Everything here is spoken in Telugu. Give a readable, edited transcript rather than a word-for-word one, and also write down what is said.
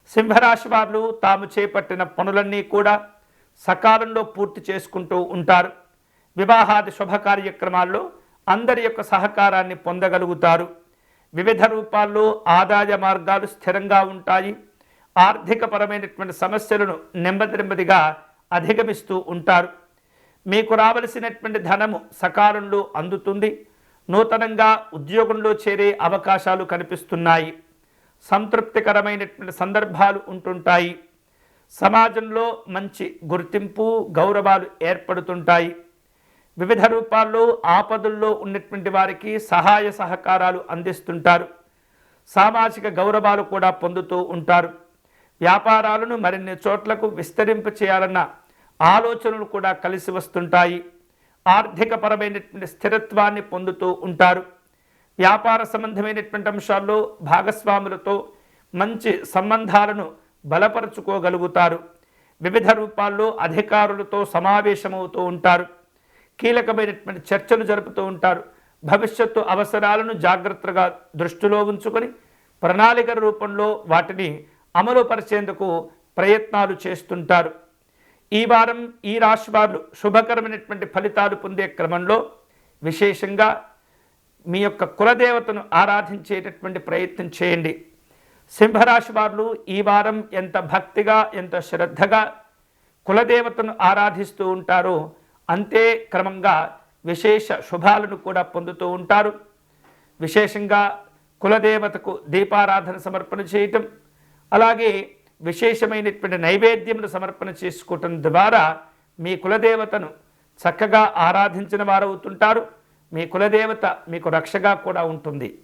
సింహరాశి వారు తాము చేపట్టిన పనులన్నీ కూడా సకాలంలో పూర్తి చేసుకుంటూ ఉంటారు. వివాహాది శుభ కార్యక్రమాల్లో అందరి యొక్క సహకారాన్ని పొందగలుగుతారు. వివిధ రూపాల్లో ఆదాయ మార్గాలు స్థిరంగా ఉంటాయి. ఆర్థికపరమైనటువంటి సమస్యలను నెమ్మదిగా అధిగమిస్తూ ఉంటారు. మీకు రావలసినటువంటి ధనము సకాలంలో అందుతుంది. నూతనంగా ఉద్యోగంలో చేరే అవకాశాలు కనిపిస్తున్నాయి. సంతృప్తికరమైనటువంటి సందర్భాలు ఉంటుంటాయి. సమాజంలో మంచి గుర్తింపు గౌరవాలు ఏర్పడుతుంటాయి. వివిధ రూపాల్లో ఆపదల్లో ఉన్నటువంటి వారికి సహాయ సహకారాలు అందిస్తుంటారు. సామాజిక గౌరవాలు కూడా పొందుతూ ఉంటారు. వ్యాపారాలను మరిన్ని చోట్లకు విస్తరింప చేయాలన్న ఆలోచనలు కూడా కలిసి వస్తుంటాయి. ఆర్థికపరమైనటువంటి స్థిరత్వాన్ని పొందుతూ ఉంటారు. వ్యాపార సంబంధమైనటువంటి అంశాల్లో భాగస్వాములతో మంచి సంబంధాలను బలపరుచుకోగలుగుతారు. వివిధ రూపాల్లో అధికారులతో సమావేశమవుతూ ఉంటారు. కీలకమైనటువంటి చర్చలు జరుపుతూ ఉంటారు. భవిష్యత్తు అవసరాలను జాగ్రత్తగా దృష్టిలో ఉంచుకొని ప్రణాళిక రూపంలో వాటిని అమలుపరిచేందుకు ప్రయత్నాలు చేస్తుంటారు. ఈ వారం ఈ రాశి వారు శుభకరమైనటువంటి ఫలితాలు పొందే క్రమంలో విశేషంగా మీ యొక్క కులదేవతను ఆరాధించేటటువంటి ప్రయత్నం చేయండి. సింహరాశి వారు ఈ వారం ఎంత భక్తిగా ఎంత శ్రద్ధగా కులదేవతను ఆరాధిస్తూ ఉంటారో అంతే క్రమంగా విశేష శుభాలను కూడా పొందుతూ ఉంటారు. విశేషంగా కులదేవతకు దీపారాధన సమర్పణ చేయటం, అలాగే విశేషమైనటువంటి నైవేద్యములు సమర్పణ చేసుకోవటం ద్వారా మీ కులదేవతను చక్కగా ఆరాధించిన వారు అవుతుంటారు. మీ కులదేవత మీకు రక్షగా కూడా ఉంటుంది.